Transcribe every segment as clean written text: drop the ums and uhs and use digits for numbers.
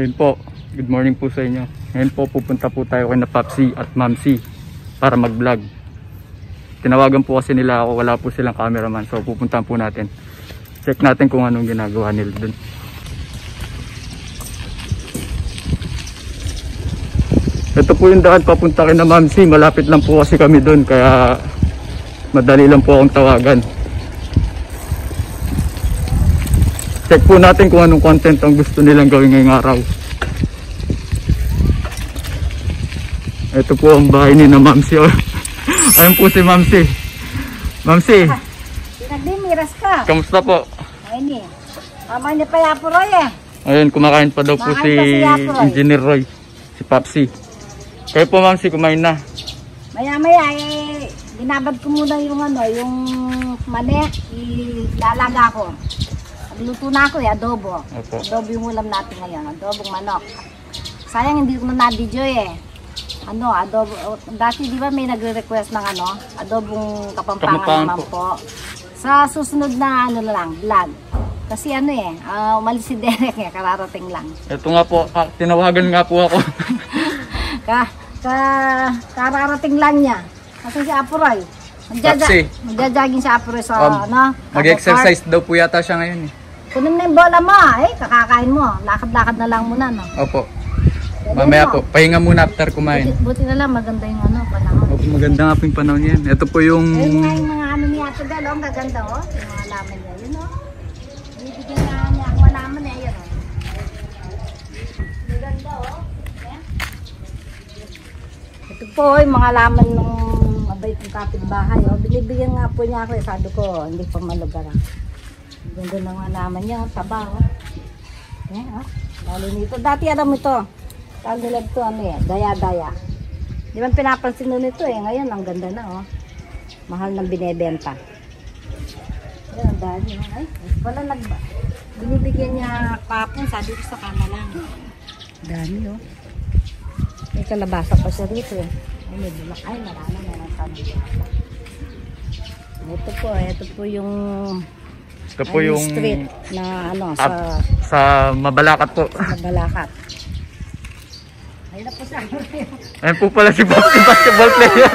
Ayun po, good morning po sa inyo. Ngayon po pupunta po tayo kay na Popsi at Mamsi para mag vlog. Tinawagan po kasi nila ako, wala po silang cameraman, so pupuntahan po natin. Check natin kung anong ginagawa nila dun. Ito po yung daan papunta kay na Mamsi, malapit lang po kasi kami dun, kaya madali lang po akong tawagan. Check po natin kung anong content ang gusto nilang gawin ngayong araw. Ito po ang bahay ni na Mamsi. Ayun po si Mamsi. Mamsi. Pinagdimiras ka. Kamusta po? Ayun eh. Mama niya pa Yapo Roy eh. Ayun, kumakain pa daw po si Engineer Roy. Si Popsi. Kayo po Mamsi, kumain na. Maya-maya eh. Binabad ko muna yung yung mani. Ilalaga ko. Luto na ako eh, adobo. Opo. Adobo yung ulam natin ngayon. Adobong manok. Sayang hindi ko na na-video eh. Adobo. Dati di ba may nagre-request ng adobong kapampangan naman po. Sa susunod na lang, vlog. Kasi umalis si Derek eh, kararating lang. Ito nga po, tinawagan nga po ako. Kararating lang niya. Kasi si Apuroy. Magja-jogging si Apuroy sa mag-exercise daw po yata siya ngayon eh. Kunin na yung bola mo kakakain mo. Lakad-lakad na lang muna Opo. Mamaya po, pahinga muna after kumain. Buti na lang, maganda yung panahon. Opo, maganda nga po yung panahon yan. Ito po yung... Ayun nga yung mga niya ito dalo, ang gaganda yung mga laman niya, yun bibigyan niya ako laman niya, yun Maganda Ito po yung mga laman ng mabait ng kapitbahay binibigyan nga po niya ako sabi ko, hindi pa malugar Ganda ng mga laman niya, taba lalo nito, dati alam mo ito tawag nila ito, daya-daya. Di ba pinapansin nun ito ngayon ang ganda na mahal ng binebenta. Yan ang dami wala binibigyan niya kapon, sabi ko sa kama lang. Dami may kalabasa pa siya rito may bulak, marami na sabi. Ito po yung street na sa Mabalacat po. Sa Mabalacat. Ayun na po siya. Ayun po pala si Popsi, basketball player.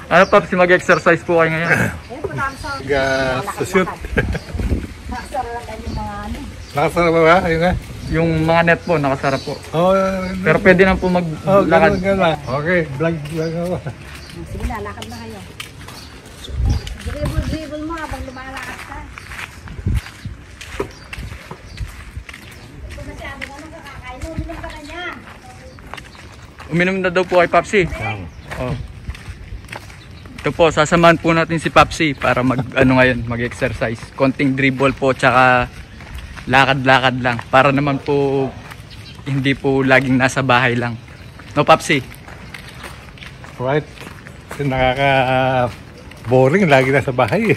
Ano Popsi, mag-exercise po kayo ngayon? Sa shoot. Nakasara lang kayo mga Nakasara ba ba? Yung mga net po, nakasara po. Pero pwede na po maglakad. Okay, vlog ako. Sige na, lakad na kayo. Dribble mo habang lumalakad ka. Uminom na daw po kay Popsi. Ito po, sasamahan po natin si Popsi para mag-exercise. Konting dribble po, tsaka lakad-lakad lang. Para naman po, hindi po laging nasa bahay lang. No, Popsi? Right. Kasi nakaka-boring, lagi nasa bahay.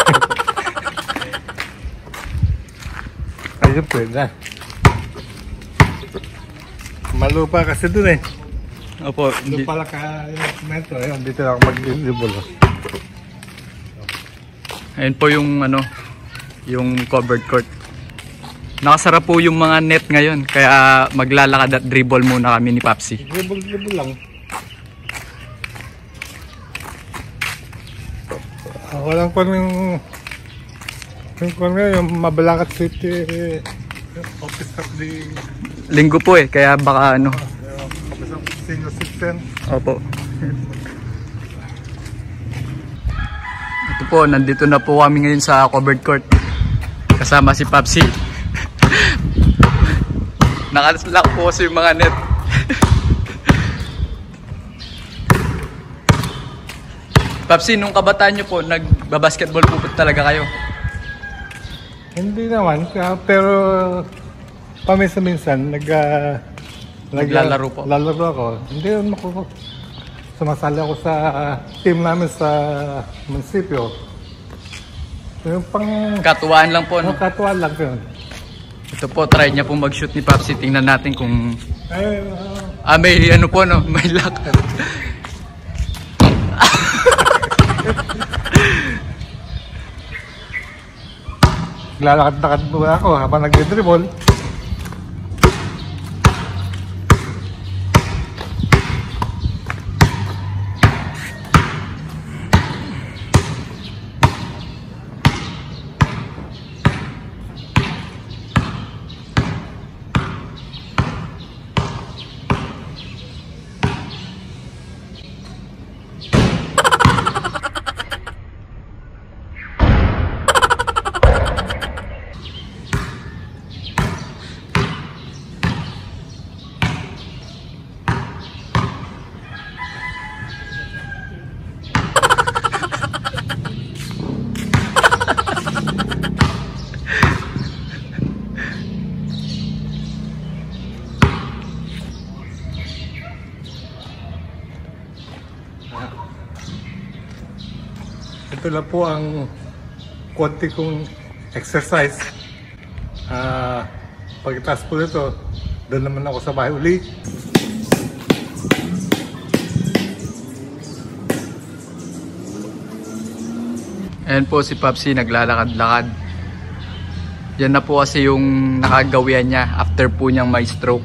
Ayun, pwede na. Malupa kasi dun Opo. Doon pala yung semento. Ayun, dito ako mag-dribble. Ayun po yung yung covered court. Nakasara po yung mga net ngayon, kaya maglalakad at dribble muna kami ni Popsi. Dribble lang. Walang pa yung Mabalacat City office of the Linggo po kaya baka office of senior citizen. Opo. Ito po, nandito na po kami ngayon sa covered court. Kasama si Popsi. Nakaslak po kasi yung mga net. Popsi, nung kabataan nyo po, nagbabasketball po talaga kayo? Hindi naman, pero paminsan-minsan naglalaro po. Lalaro ako. Hindi ako sumasali ako sa team namin sa munisipyo. Yung katuwaan lang po, no? Katuwaan lang po. Ito po, try niya po mag-shoot ni Popsi. Tingnan natin kung may may lock. Naglalakad-lakad muna ako habang nag-dribble. Ito lang po ang konti kong exercise. Pagkatapos po nito, doon naman ako sa bahay uli. Ayan po si Popsi naglalakad-lakad. Yan na po kasi yung nakagawian niya after po niyang may stroke.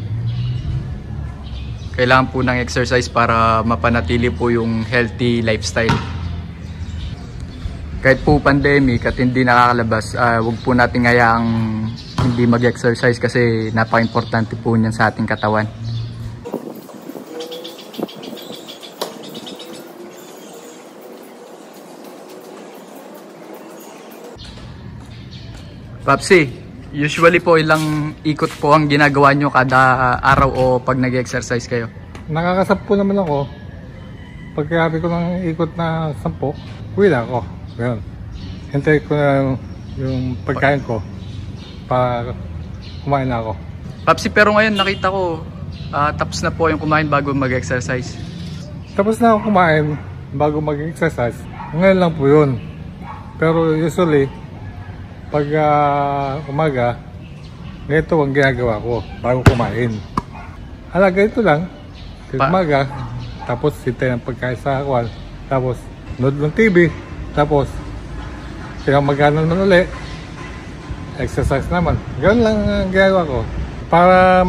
Kailangan po ng exercise para mapanatili po yung healthy lifestyle. Kahit po pandemic at hindi nakakalabas, wag po natin hayaang hindi mag-exercise kasi napaka-importante po niyan sa ating katawan. Popsi, usually po ilang ikot po ang ginagawa nyo kada araw o pag nag-exercise kayo? Nakakasap po naman ako. Pagkabi ko ng ikot na 10, uwi na ako. Ganun. Hintay ko na yung pagkain ko para kumain na ako. Popsi, pero ngayon nakita ko tapos na po yung kumain bago mag-exercise. Tapos na ako kumain bago mag-exercise. Ngayon lang po yun. Pero usually, pag umaga, ganito ang ginagawa ko bago kumain. Ganito lang. Pag umaga, tapos hintay ng pagkain sa akwal, tapos nood ng TV, tapos kaya magana naman uli, exercise naman. Ganun lang ang ginagawa ko para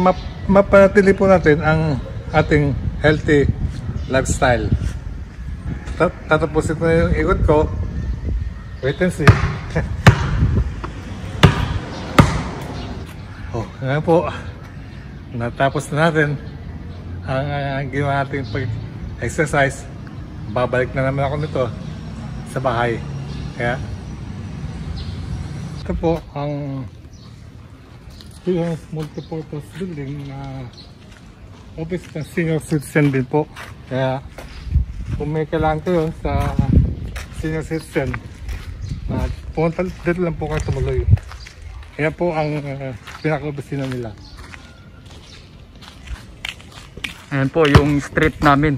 mapanatili po natin ang ating healthy lifestyle. Tatapusin ko na yung ikot ko. Wait and see. Ngayon po, natapos na natin ang ginawa natin pag-exercise. Babalik na naman ako nito sa bahay. Kaya ito po ang multipurpose building na office ng senior citizen din po. Kaya kung may kailangan kayo sa senior citizen, pumunta dito lang po kayo tumuloy. Kaya po ang pinaka-opisina nila. Ayan po yung street namin.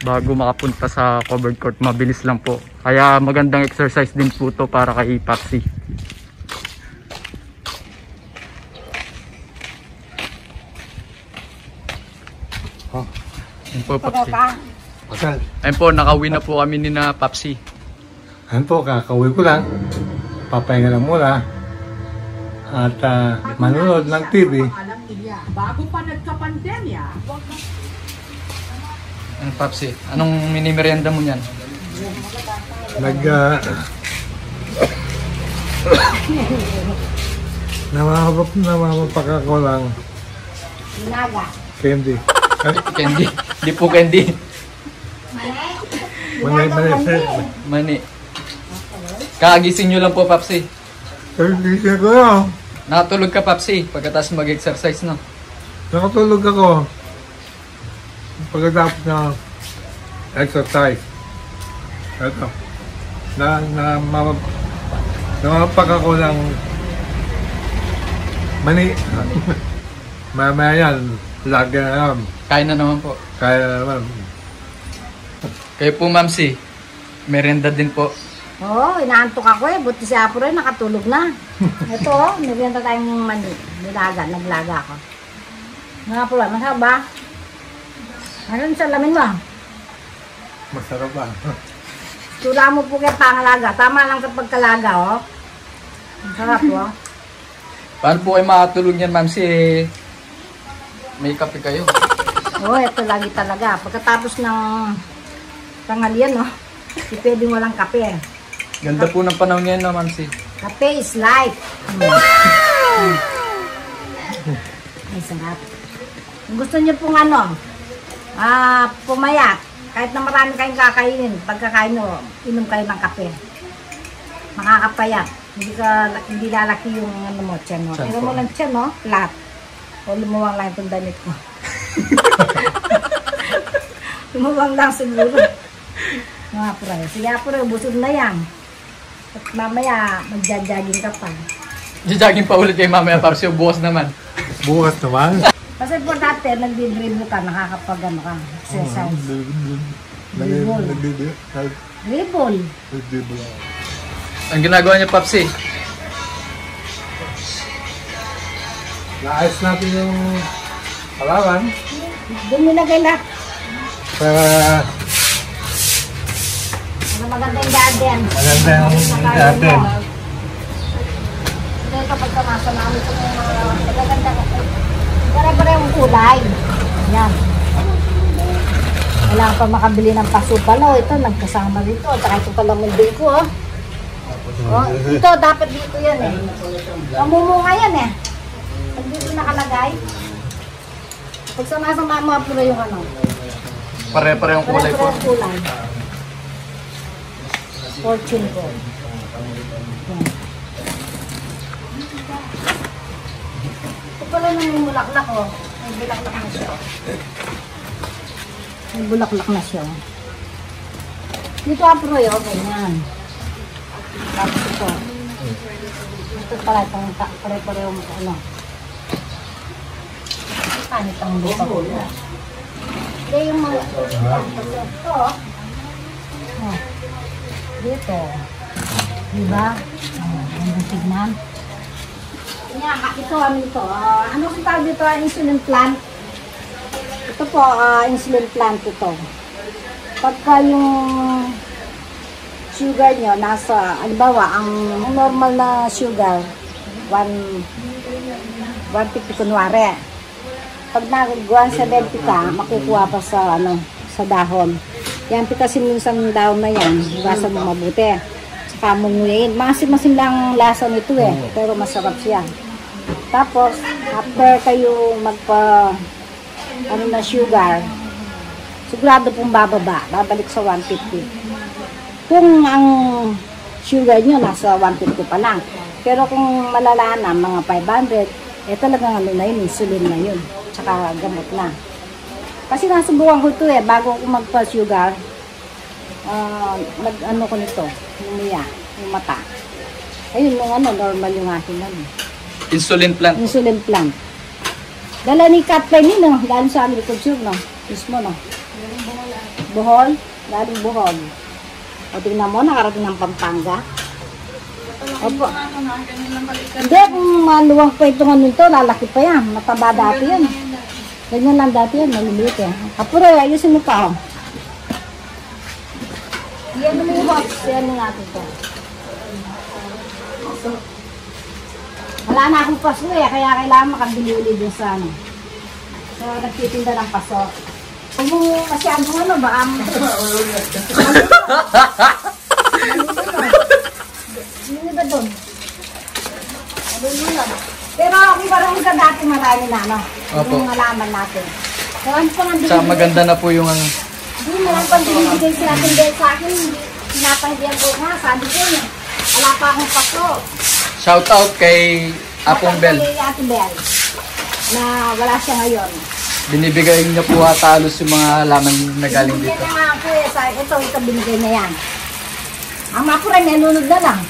Bago makapunta sa covered court, mabilis lang po. Kaya magandang exercise din po to para kay Popsi. Ayan po, Popsi. Ayan po, nakauwi na po kami ni na Popsi. Ayan po, kakauwi ko lang. Papahinga lang muna. At manonood ng TV. Bago pa nagka-pandemya, Ano, Popsi? Anong mini-merienda mo niyan? Namapak ako lang Naga. candy. Candy. Di po candy. Mani. Kakagising nyo lang po, Popsi. Hindi siya ko yun. Nakatulog ka, Popsi, pagkatapos mag-exercise, no? Nakatulog ako. Pagkatapos na exercise. Ito. Namapak ako ng mani. Mamaya yan. Lagi na naman. Kain na naman po. Kaya na naman. Kayo po, Mamsi, merenda din po. Oo, inaantok ako eh. Buti si Apo rin, nakatulog na. Ito oh, naganda tayong mani. Naglaga ako. Mga po, masarap ba? Ano sa lamin mo? Masarap ba? Tula mo po kaya pangalaga. Tama lang sa pagkalaga, oh. Ang sarap, oh. Paano po kayo makatulog yan, ma'am? May kape kayo. Oo, ito lagi talaga. Pagkatapos ng tanghalian, no? Hindi pwedeng walang kape. Ganda po ng panahon ngayon, no, ma'am? Kape is life. Ay, sarap. Kung gusto niyo pong pumayat, kahit na marami kayong kakainin, pagkakain nyo, inom kayo ng kape. Makakapayat. Hindi lalaki yung mo, tiyan mo. Pero mo lang tiyan, no? Flat. O lumuwang lang itong damit ko. Lumuwang lang siguro. Mga pre. Sige pre, busog na yan. At mamaya, magja-jogging ka pa. Jogging pa ulit kayo mamaya para siya bukas naman. Bukas naman. Kasi po dati, nagdi-dribble ka, nakakapag exercise. Dribble. Dribble. Ang ginagawa niya, Papsi? Naayos natin yung halaman. Doon nilagay lahat. Para Maganda yung garden. maganda yung garden. Ito kapag kamasa namin ito yung magaganda kasi. Para-para yung kulay. Yan. Kailangan pa makabili ng pasupal. Oh, ito, nagkasama dito. Saka ito pala mundi ko, oh. Oh, ito, dapat dito yan eh. Pamumunga yan eh. Pag dito nakalagay. Pag sama-sama mo, puro yung Pare-pare yung kulay po. Pare-pare yung kulay. Fortune ko. Yan. Ito pala nang may bulaklak, oh. May bulaklak na siya. May bulaklak na siya. Dito apro yun, ganyan. Tapos ito. Ito pala itong pare-pareho mo kanit ang lupa ko. Hindi yung mga ito. Oh. Dito. Diba? Ang tignan. Ito, ano kung tawag dito? Insulin plant. Ito po, insulin plant ito. Pagka yung sugar nyo, nasa, alibawa, ang normal na sugar, 150 kunwari. Pag nag-170 ka, makukuha pa sa, sa dahon. Yan, pitasin mo sa dahon na yan, basa mo mabuti. Saka munguin. Masim-masim lang lasa nito eh, pero masarap siya. Tapos, after kayo na sugar, sigurado pong babalik sa 150. Kung ang sugar nyo nasa 150 pa lang. Pero kung malala na, mga 500, talagang na yun, insulin na yun. Tsaka gamot na. Kasi nasubukan ko ito eh, bago ako magpa-sugar, ko nito, yung mata. Ayun, normal yung akin lang. Insulin plant. Insulin plant. Dala ni Kathleen yun, galing sa agriculture, no? Mismo, no? Bohol? Galing Bohol. O, tingnan mo, nakarating ng Pampanga. Opo. Hindi, kung maluwang pa itong ito, lalaki pa yan. Mataba dati yan. Ganyan lang dati yan, maliliit eh. Kapuro, ayusin mo pa, oh. Yan mo yung box. Yan mo natin ito. Wala na akong paso eh, kaya kailangan makabili ulit dun sa So, nagtitinda ng paso. Kung mo masyadong baka hindi ba dun? Pero okay pa rin sa dati marami na, yung alaman natin. So, ano pa nga Sa maganda na po yung Hindi mo lang pang binibigay sa akin dahil sa akin, pinapahidiyan ko nga, sabi ko niya, wala pa akong paso. shout out kay Apong Bell. Kay Ate Bell, na wala siya ngayon. Binibigay niya po halos yung mga halaman na galing Binibigyan dito. niya nga ako eh, ito binigay niya yan. Ang mapura niya, nunod na lang.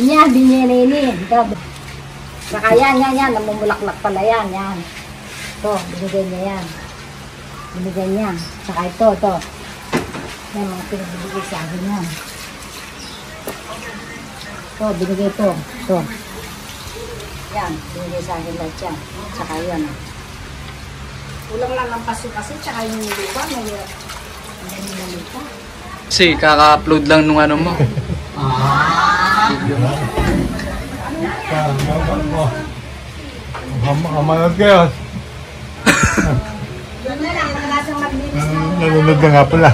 Yan, binili. Saka yan, namumulaklak pala yan. Ito, binigay niya yan. Binigay niya. Saka ito. Yan, mga pinagbibigay sa akin yan. Ito, binigay ito. Yan, binigay sa akin lahat yan. Saka yan. Kulang lang ng paso kasi, tsaka yung lupa. Kasi kaka-upload lang nung mo. Manood kayo. Nanonood na nga pala.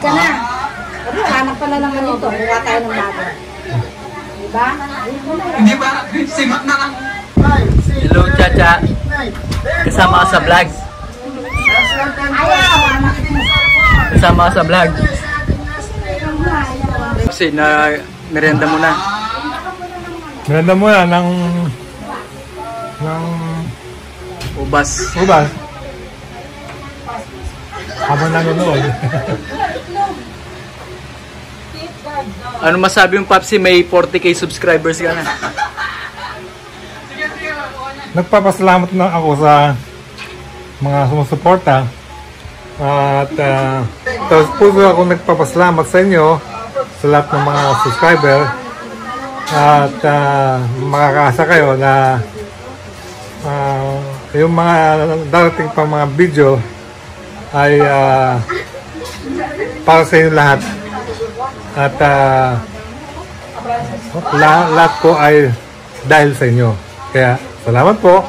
Ka na. Hanap pala naman ito. Kuha tayo ng bago. Diba? Hindi ba? Simak na lang. Hello, Chacha. Kasama ka sa vlog. Ayaw! Kasama ka sa vlog. Kasi na merienda mo na. Ganda mo na ng Ubas. ubas. Habang nanonood. Ano masabi yung Papsi? May 40k subscribers ka na. Nagpapasalamat na ako sa mga sumusuporta. At tapos puso ako nagpapasalamat sa inyo sa lahat ng mga subscriber. At makakaasa kayo na yung mga darating pa mga video ay para sa inyo lahat. At lahat po ay dahil sa inyo. Kaya salamat po.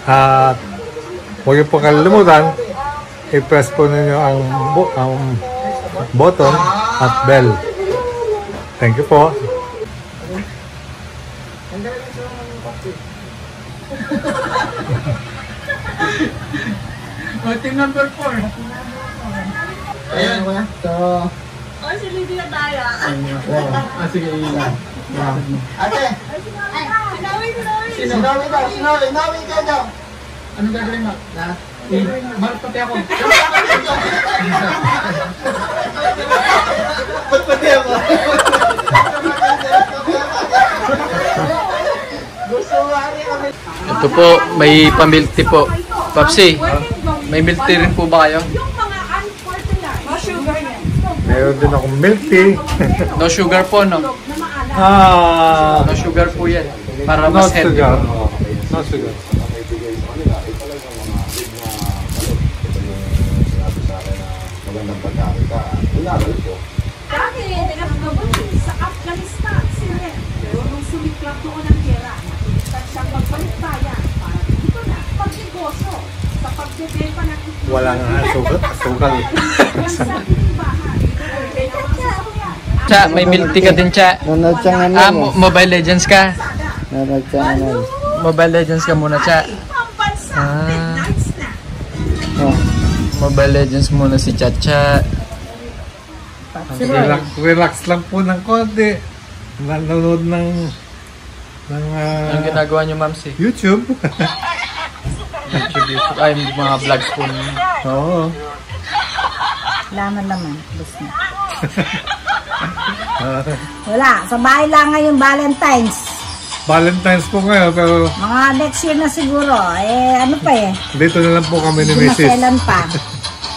At huwag niyo po kalilimutan, i-press po ninyo ang button at bell. Thank you po. Team number 4. Ayan. So, si Lydia Daya. sige, yun lang. Ate, sinawi ka daw. Ano gagawin mo? Mark pati ako. Ba't pati ako? Gusto wari kami. Ito po, may pamilk tea po. Papsi, may milk tea rin po ba kayo? Yung mga unfortunate. No sugar yan. Meron din akong milk tea. No sugar po, no? No sugar po yan. Para No mas healthy sugar. po. No sugar. Dati, nagpapabunod sa Afghanistan, si Ren. Pero nung sumiklap doon ang gera, nakilitan siyang magbalik bayan para dito na pagnegosyo sa pagbebenta ng itlog. Wala nga asukal. Cha, may milk tea ka din, Cha. Nanood siya nga Ah, Mobile Legends ka. Nanood siya nga Mobile Legends ka muna, Cha. Mobile Legends muna si Chacha. Relax lang po ng konti. Nanonood ng Anong ginagawa niyo, Ma'am, si? YouTube. YouTube. Ay, mga vlogs po niyo. Oo. Laman naman. Bus na. Wala. Sa bahay lang ngayon Valentine's. Valentine's po ngayon, pero Mga next year na siguro. Ano pa eh. dito na lang po kami ni Hindi Mrs. maselan pa.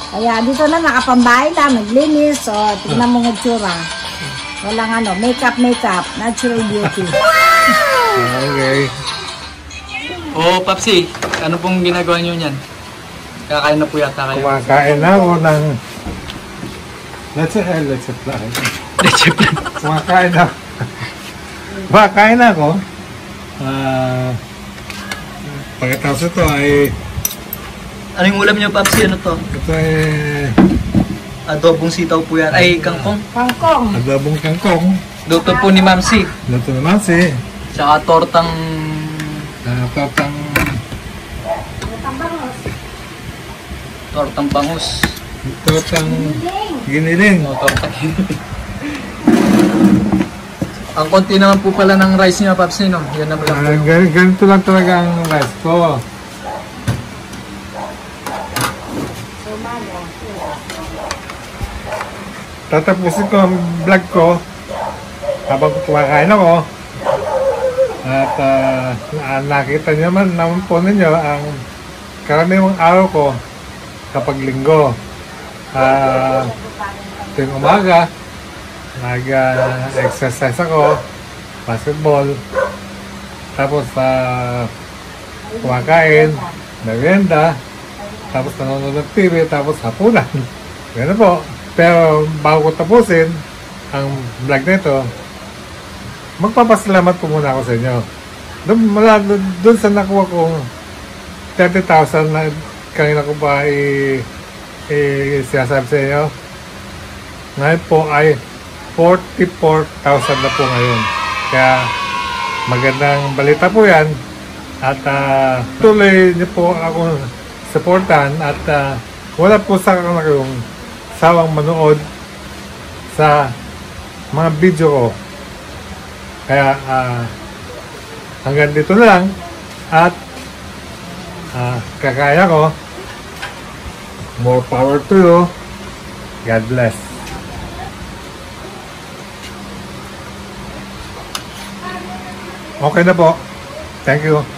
Kaya dito na nakapambahay lang. Naglinis. O, tignan mo ng tsura. Walang makeup. Natural beauty. Okay. Oh, Papsi, ano pong ginagawa niyo niyan? Kakain na po yata kayo. Kumakain na ako ng let's apply. Kumakain na ako. Pagkatapos ito ay Ano yung ulam niyo, Papsi? Ano to? ito ay Adobong sitaw po yan. Ay, kangkong. Kangkong. adobong kangkong. Luto po ni Ma'am Si. Luto naman si Tsaka tortang... tortang Tortang bangus. tortang giniling. O, tortang... Ang konti naman po pala ng rice niya, Papsi, no? Yan na pala po. Ganito lang talaga ang rice ko. Tatapusin ko ang vlog ko habang kumakain ako. At nakita niyo naman po ninyo ang karaniwang araw ko kapag linggo. Tuwing umaga, nag-exercise ako, basketball, tapos kumakain, merienda, tapos nanonood ng TV, tapos hapunan. Ganun po. Pero bago ko tapusin ang vlog na ito, magpapasalamat po muna ako sa inyo. Doon sa nakuha kong 30,000 na kanina ko ba sinasabi sa inyo, ngayon po ay 44,000 na po ngayon. Kaya magandang balita po yan. At tuloy niyo po ako supportan at wala po sa kayong sawang manood sa mga video ko. Kaya hanggang dito na lang at kakaya ko. More power to you. God bless. Okay na po. Thank you.